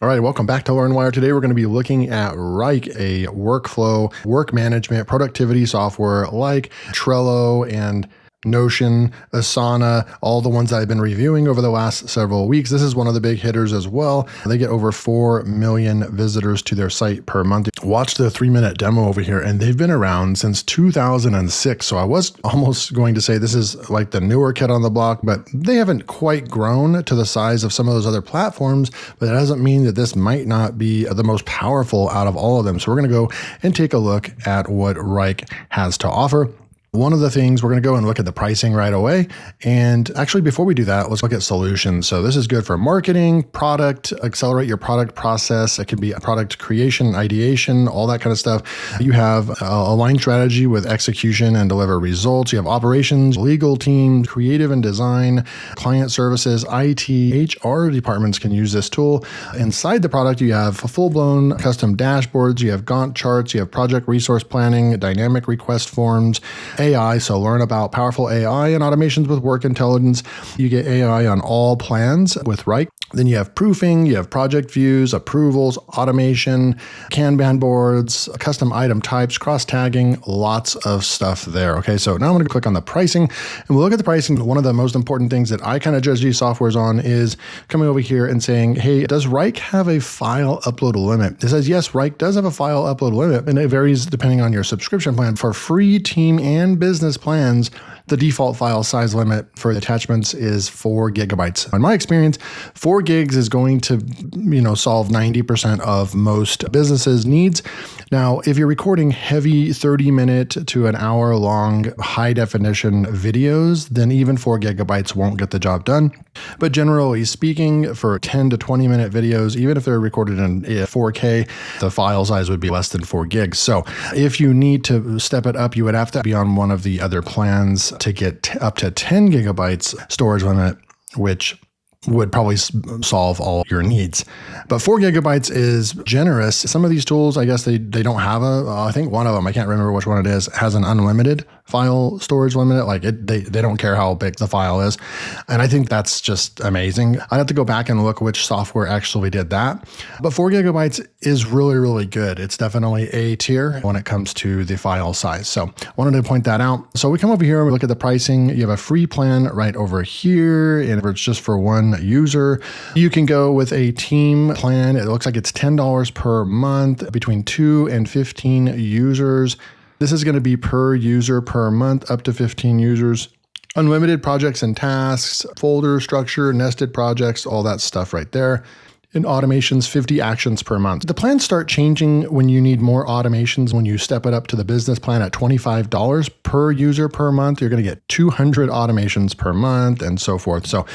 All right, welcome back to LearnWire. Today we're going to be looking at Wrike, a workflow, work management, productivity software like Trello and Notion, Asana, all the ones that I've been reviewing over the last several weeks. This is one of the big hitters as well. They get over 4 million visitors to their site per month. Watch the 3-minute demo over here, and they've been around since 2006. So I was almost going to say this is like the newer kid on the block, but they haven't quite grown to the size of some of those other platforms. But that doesn't mean that this might not be the most powerful out of all of them. So we're going to go and take a look at what Wrike has to offer. One of the things, we're going to go and look at the pricing right away. And actually, before we do that, let's look at solutions. So this is good for marketing, product, accelerate your product process. It can be product creation, ideation, all that kind of stuff. You have align strategy with execution and deliver results. You have operations, legal team, creative and design, client services, IT, HR departments can use this tool. Inside the product, you have full-blown custom dashboards. You have Gantt charts. You have project resource planning, dynamic request forms, AI, so learn about powerful AI and automations with work intelligence. You get AI on all plans with Wrike. Then you have proofing, you have project views, approvals, automation, Kanban boards, custom item types, cross-tagging, lots of stuff there. Okay, so now I'm going to click on the pricing, and we'll look at the pricing. One of the most important things that I kind of judge these softwares on is coming over here and saying, hey, does Wrike have a file upload limit? It says, yes, Wrike does have a file upload limit, and it varies depending on your subscription plan. For free team and business plans, the default file size limit for attachments is 4 gigabytes. In my experience, 4 gigs is going to, solve 90% of most businesses' needs. Now, if you're recording heavy 30-minute to an hour-long high-definition videos, then even 4 gigabytes won't get the job done. But generally speaking, for 10 to 20-minute videos, even if they're recorded in 4K, the file size would be less than 4 gigs. So if you need to step it up, you would have to be on one of the other plans to get up to 10 gigabytes storage limit, which would probably solve all your needs. But 4 gigabytes is generous. Some of these tools, I guess they don't have I think one of them, I can't remember which one it is, has an unlimited file storage limit. Like they don't care how big the file is. And I think that's just amazing. I'd have to go back and look which software actually did that. But 4 gigabytes is really, really good. It's definitely A tier when it comes to the file size. So wanted to point that out. So we come over here and we look at the pricing. You have a free plan right over here, and it's just for one user. You can go with a team plan. It looks like it's $10 per month between 2 and 15 users. This is going to be per user per month, up to 15 users. Unlimited projects and tasks, folder structure, nested projects, all that stuff right there. In automations, 50 actions per month. The plans start changing when you need more automations. When you step it up to the business plan at $25 per user per month, you're going to get 200 automations per month and so forth. So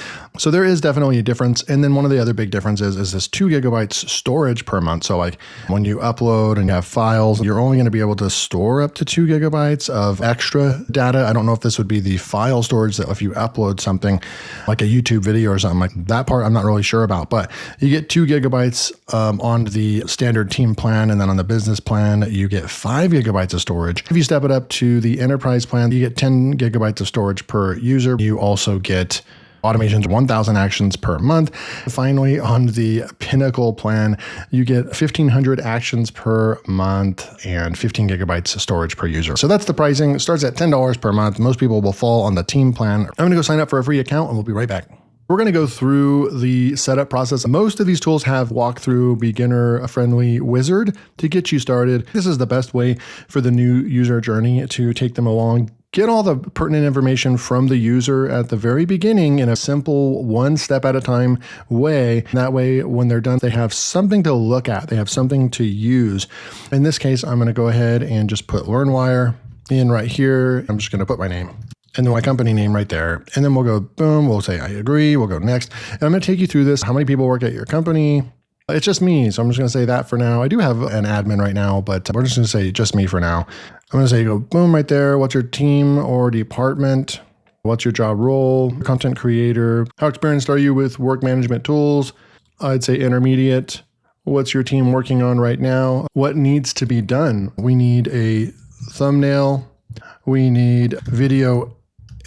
there is definitely a difference. And then one of the other big differences is this 2 gigabytes storage per month. So like when you upload and you have files, you're only going to be able to store up to 2 gigabytes of extra data. I don't know if this would be the file storage that if you upload something like a YouTube video or something like that part, I'm not really sure about, but you get 2 gigabytes on the standard team plan, and then on the business plan, you get 5 gigabytes of storage. If you step it up to the enterprise plan, you get 10 gigabytes of storage per user. You also get automations, 1,000 actions per month. Finally, on the Pinnacle plan, you get 1,500 actions per month and 15 gigabytes of storage per user. So that's the pricing. It starts at $10 per month. Most people will fall on the team plan. I'm going to go sign up for a free account, and we'll be right back. We're going to go through the setup process. Most of these tools have walkthrough, beginner-friendly wizard to get you started. This is the best way for the new user journey to take them along. Get all the pertinent information from the user at the very beginning in a simple, one step at a time way. That way, when they're done, they have something to look at. They have something to use. In this case, I'm going to go ahead and just put LearnWire in right here. I'm just going to put my name and then my company name right there. And then we'll go, boom, we'll say, I agree. We'll go next. And I'm going to take you through this. How many people work at your company? It's just me. So I'm just going to say that for now. I do have an admin right now, but we're just going to say just me for now. I'm going to say, go boom right there. What's your team or department? What's your job role? Content creator. How experienced are you with work management tools? I'd say intermediate. What's your team working on right now? What needs to be done? We need a thumbnail. We need video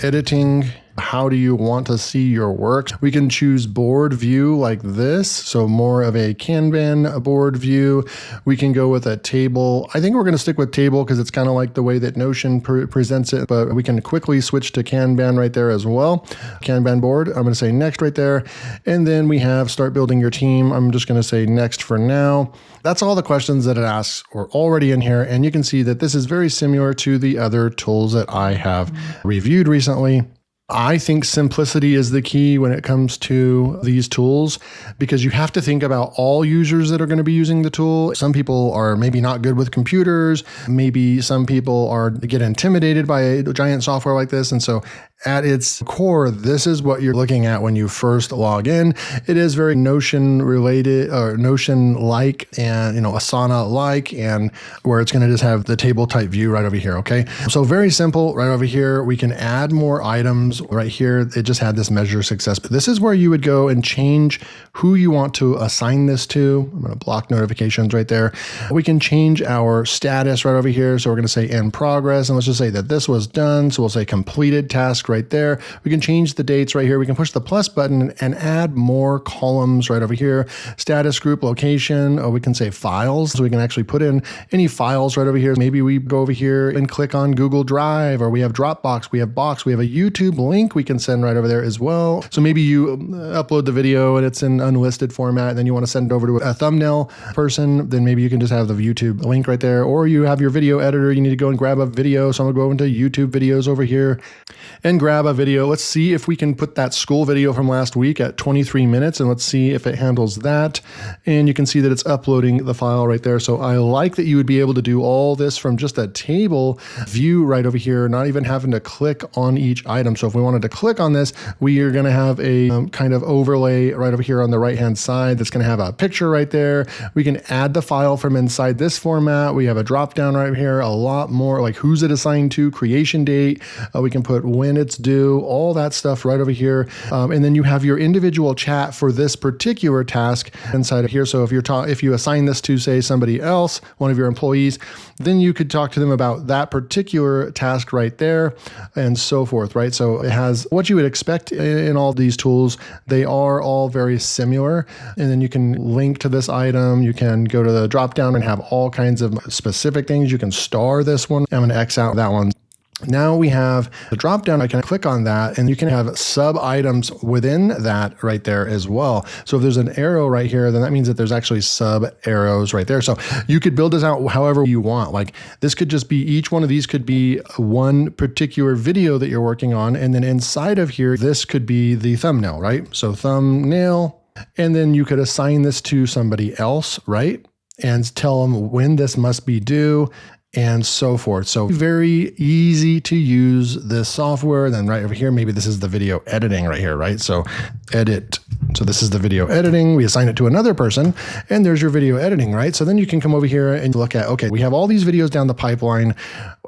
editing. How do you want to see your work? We can choose board view like this, so more of a Kanban board view. We can go with a table. I think we're going to stick with table because it's kind of like the way that Notion presents it, but we can quickly switch to Kanban right there as well. Kanban board, I'm going to say next right there. And then we have start building your team. I'm just going to say next for now. That's all the questions that it asks are already in here. And you can see that this is very similar to the other tools that I have reviewed recently. I think simplicity is the key when it comes to these tools, because you have to think about all users that are going to be using the tool. Some people are maybe not good with computers. Maybe some people get intimidated by a giant software like this. And so at its core, this is what you're looking at when you first log in. It is very Notion related or Notion like and Asana like, and where it's going to just have the table type view right over here. Okay. So very simple right over here. We can add more items right here. It just had this measure success, but this is where you would go and change who you want to assign this to. I'm going to block notifications right there. We can change our status right over here. So we're going to say in progress, and let's just say that this was done. So we'll say completed task right there. We can change the dates right here. We can push the plus button and add more columns right over here. Status, group, location, or we can say files. So we can actually put in any files right over here. Maybe we go over here and click on Google Drive, or we have Dropbox, we have Box, we have a YouTube link we can send right over there as well. So maybe you upload the video and it's in unlisted format, and then you want to send it over to a thumbnail person, then maybe you can just have the YouTube link right there. Or you have your video editor, you need to go and grab a video. So I'm gonna go into YouTube videos over here and grab a video. Let's see if we can put that school video from last week at 23 minutes, and let's see if it handles that. And you can see that it's uploading the file right there. So I like that you would be able to do all this from just a table view right over here, not even having to click on each item. So if we wanted to click on this, we are going to have a kind of overlay right over here on the right-hand side that's going to have a picture right there. We can add the file from inside this format. We have a drop down right here, a lot more like who's it assigned to, creation date. We can put when it's due, all that stuff right over here. And then you have your individual chat for this particular task inside of here. So if you assign this to, say, somebody else, one of your employees, then you could talk to them about that particular task right there and so forth, right? So it has what you would expect in all these tools. They are all very similar. And then you can link to this item. You can go to the drop down and have all kinds of specific things. You can star this one. I'm going to X out that one. Now we have the drop down. I can click on that and you can have sub items within that right there as well. So if there's an arrow right here, then that means that there's actually sub arrows right there. So you could build this out however you want. Like this could just be, each one of these could be one particular video that you're working on. And then inside of here, this could be the thumbnail, right? So thumbnail, and then you could assign this to somebody else, right? And tell them when this must be due, and so forth. So very easy to use this software. Then right over here, maybe this is the video editing right here, right? So edit. So this is the video editing. We assign it to another person and there's your video editing, right? So then you can come over here and look at, okay, we have all these videos down the pipeline.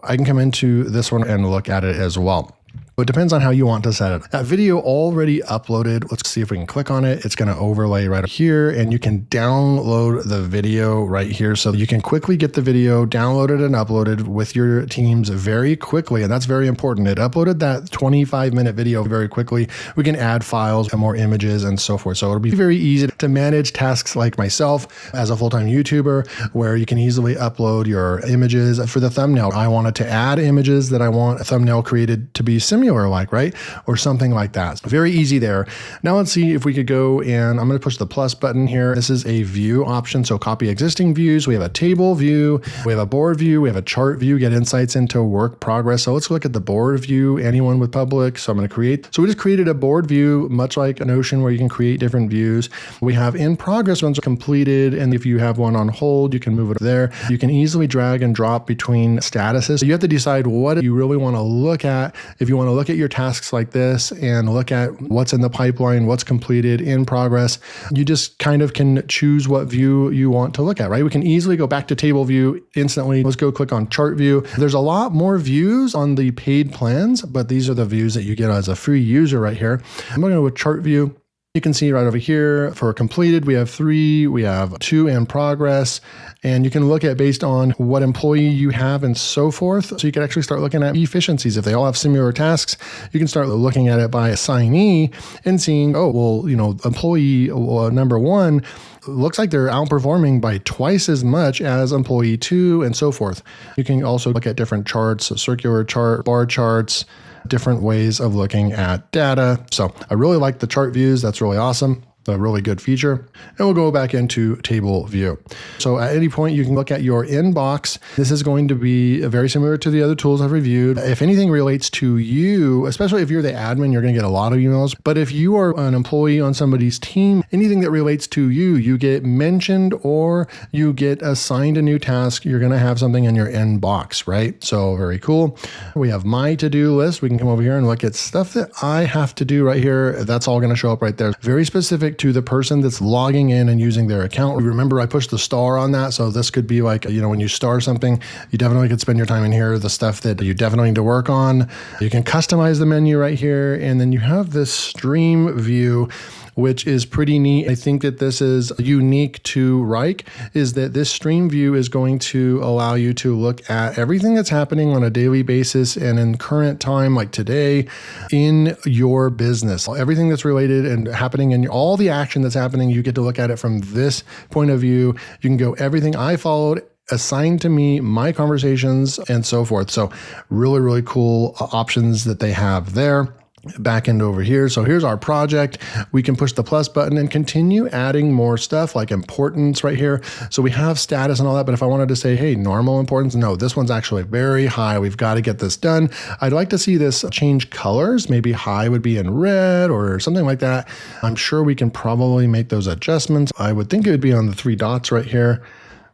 I can come into this one and look at it as well. It depends on how you want to set it. That video already uploaded. Let's see if we can click on it. It's going to overlay right here and you can download the video right here. So you can quickly get the video downloaded and uploaded with your teams very quickly. And that's very important. It uploaded that 25-minute video very quickly. We can add files and more images and so forth. So it'll be very easy to manage tasks like myself as a full-time YouTuber, where you can easily upload your images. For the thumbnail, I wanted to add images that I want a thumbnail created to be similar like, right? Or something like that. Very easy there. Now let's see if we could go, and I'm going to push the plus button here. This is a view option. So copy existing views. We have a table view. We have a board view. We have a chart view, get insights into work progress. So let's look at the board view, anyone with public. So I'm going to create. So we just created a board view, much like a Notion where you can create different views. We have in progress ones are completed. And if you have one on hold, you can move it there. You can easily drag and drop between statuses. So you have to decide what you really want to look at. If you want to look at your tasks like this and look at what's in the pipeline, what's completed, in progress, you just kind of can choose what view you want to look at, right? We can easily go back to table view instantly. Let's go click on chart view. There's a lot more views on the paid plans, but these are the views that you get as a free user right here. I'm going to go with chart view. You can see right over here for completed, we have 3, we have 2 in progress, and you can look at based on what employee you have and so forth. So you can actually start looking at efficiencies. If they all have similar tasks, you can start looking at it by assignee and seeing, oh, well, employee number 1 looks like they're outperforming by twice as much as employee 2 and so forth. You can also look at different charts, so circular chart, bar charts, different ways of looking at data. So I really like the chart views. That's really awesome. A really good feature. And we'll go back into table view. So at any point, you can look at your inbox. This is going to be very similar to the other tools I've reviewed. If anything relates to you, especially if you're the admin, you're going to get a lot of emails. But if you are an employee on somebody's team, anything that relates to you, you get mentioned or you get assigned a new task, you're going to have something in your inbox, right? So very cool. We have my to-do list. We can come over here and look at stuff that I have to do right here. That's all going to show up right there. Very specific to the person that's logging in and using their account. Remember, I pushed the star on that. So this could be like, when you star something, you definitely could spend your time in here, the stuff that you definitely need to work on. You can customize the menu right here. And then you have this stream view, which is pretty neat. I think that this is unique to Wrike, is that this stream view is going to allow you to look at everything that's happening on a daily basis and in current time, like today, in your business. Everything that's related and happening and all the action that's happening, you get to look at it from this point of view. You can go everything I followed, assigned to me, my conversations, and so forth. So really, really cool options that they have there. Back end over here. So here's our project. We can push the plus button and continue adding more stuff like importance right here. So we have status and all that, but if I wanted to say, hey, normal importance, no, this one's actually very high. We've got to get this done. I'd like to see this change colors. Maybe high would be in red or something like that. I'm sure we can probably make those adjustments. I would think it would be on the 3 dots right here,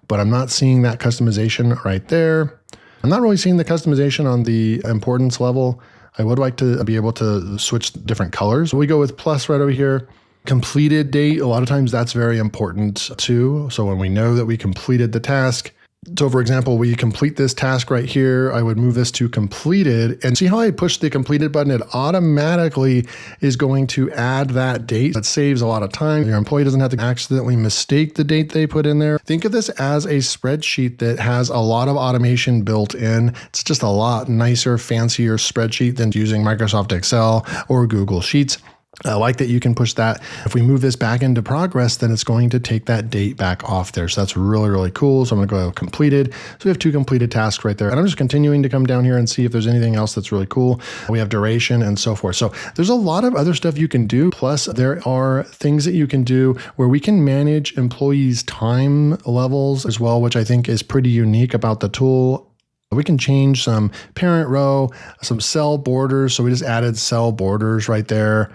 but I'm not seeing that customization right there. I'm not really seeing the customization on the importance level. I would like to be able to switch different colors. We go with plus right over here. Completed date, a lot of times that's very important too. So when we know that we completed the task, so for example, we complete this task right here, I would move this to completed and see how I push the completed button, it automatically is going to add that date. That saves a lot of time. Your employee doesn't have to accidentally mistake the date they put in there. Think of this as a spreadsheet that has a lot of automation built in. It's just a lot nicer, fancier spreadsheet than using Microsoft Excel or Google Sheets. I like that you can push that. If we move this back into progress, then it's going to take that date back off there. So that's really, really cool. So I'm going to go completed. So we have 2 completed tasks right there. And I'm just continuing to come down here and see if there's anything else that's really cool. We have duration and so forth. So there's a lot of other stuff you can do. Plus there are things that you can do where we can manage employees' time levels as well, which I think is pretty unique about the tool. We can change some parent row, some cell borders. So we just added cell borders right there.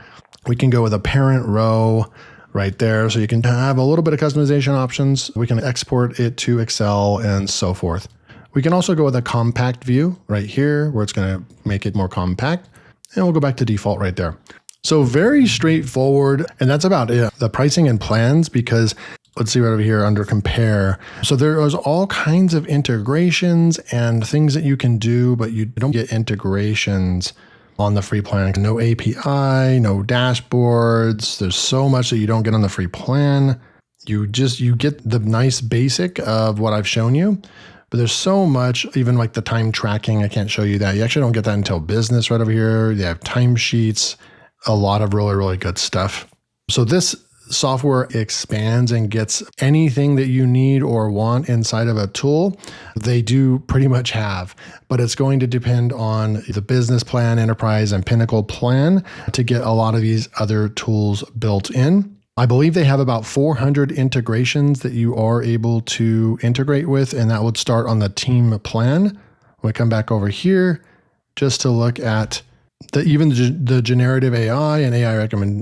We can go with a parent row right there. So you can have a little bit of customization options. We can export it to Excel and so forth. We can also go with a compact view right here where it's going to make it more compact. And we'll go back to default right there. So very straightforward. And that's about it. The pricing and plans, because let's see right over here under compare. So there is all kinds of integrations and things that you can do, but you don't get integrations on the free plan. No API, no dashboards. There's so much that you don't get on the free plan. You get the nice basic of what I've shown you, but there's so much, even like the time tracking. I can't show you that. You actually don't get that until business right over here. You have timesheets, a lot of really, really good stuff. So this software expands and gets anything that you need or want inside of a tool. They do pretty much have, but it's going to depend on the business plan, enterprise, and pinnacle plan to get a lot of these other tools built in. I believe they have about 400 integrations that you are able to integrate with, and that would start on the team plan. We come back over here just to look at even the generative AI and AI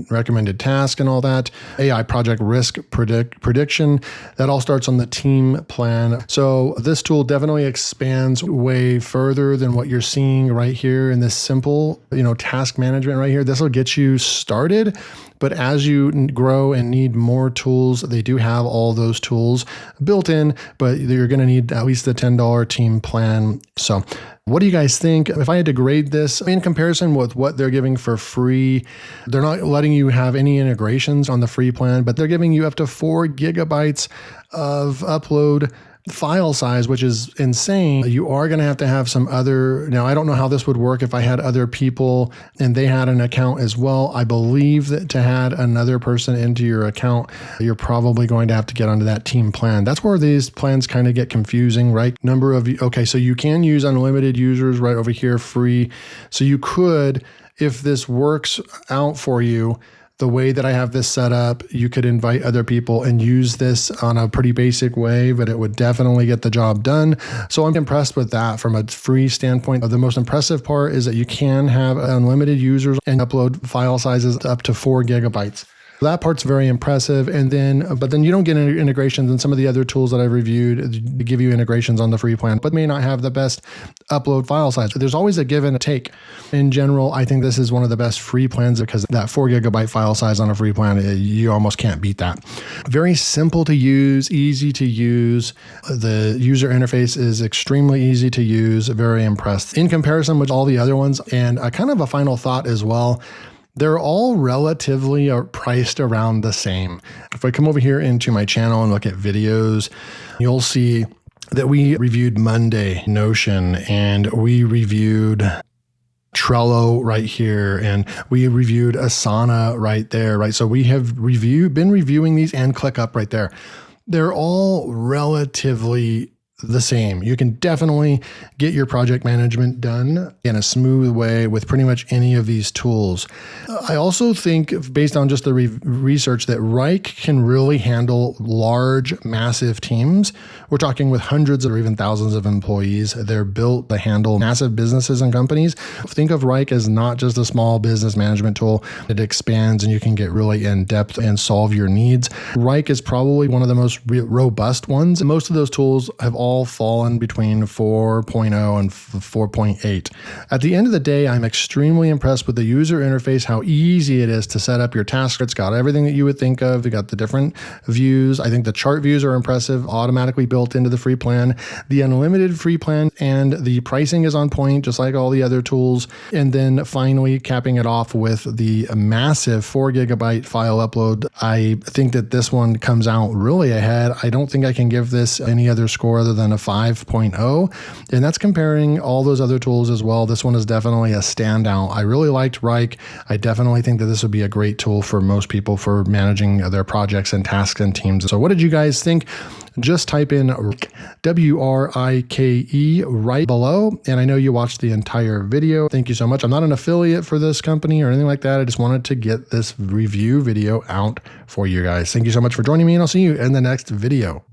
recommended task and all that, AI project risk prediction, that all starts on the team plan. So this tool definitely expands way further than what you're seeing right here in this simple, task management right here. This will get you started. But as you grow and need more tools, they do have all those tools built in, but you're going to need at least the $10 team plan. So What do you guys think? If I had to grade this in comparison with what they're giving for free, they're not letting you have any integrations on the free plan, but they're giving you up to 4 gigabytes of upload file size, which is insane. You are going to have some other, now I don't know how this would work if I had other people and they had an account as well. I believe that to add another person into your account, you're probably going to have to get onto that team plan. That's where these plans kind of get confusing, right? Okay, so you can use unlimited users right over here, free. So you could, if this works out for you, the way that I have this set up, you could invite other people and use this on a pretty basic way, but it would definitely get the job done. So I'm impressed with that from a free standpoint. The most impressive part is that you can have unlimited users and upload file sizes up to 4 gigabytes. That part's very impressive. But then you don't get any integrations, and some of the other tools that I've reviewed give you integrations on the free plan, but may not have the best upload file size. There's always a give and a take. In general, I think this is one of the best free plans because that 4 gigabyte file size on a free plan, you almost can't beat that. Very simple to use, easy to use. The user interface is extremely easy to use. Very impressed. In comparison with all the other ones, and kind of a final thought as well, they're all relatively priced around the same. If I come over here into my channel and look at videos, you'll see that we reviewed Monday, Notion, and we reviewed Trello right here, and we reviewed Asana right there, right? So we have been reviewing these, and ClickUp right there. They're all relatively the same. You can definitely get your project management done in a smooth way with pretty much any of these tools. I also think, based on just the research, that Wrike can really handle large, massive teams. We're talking with hundreds or even thousands of employees. They're built to handle massive businesses and companies. Think of Wrike as not just a small business management tool. It expands and you can get really in depth and solve your needs. Wrike is probably one of the most robust ones. Most of those tools have all fallen between 4.0 and 4.8. At the end of the day, I'm extremely impressed with the user interface, how easy it is to set up your tasks. It's got everything that you would think of. You got the different views. I think the chart views are impressive, automatically built into the free plan. The unlimited free plan and the pricing is on point, just like all the other tools. And then finally capping it off with the massive 4 gigabyte file upload. I think that this one comes out really ahead. I don't think I can give this any other score other than a 5.0, and that's comparing all those other tools as well. This one is definitely a standout. I really liked Wrike. I definitely think that this would be a great tool for most people for managing their projects and tasks and teams. So what did you guys think? Just type in WRIKE right below. And I know you watched the entire video. Thank you so much. I'm not an affiliate for this company or anything like that. I just wanted to get this review video out for you guys. Thank you so much for joining me, and I'll see you in the next video.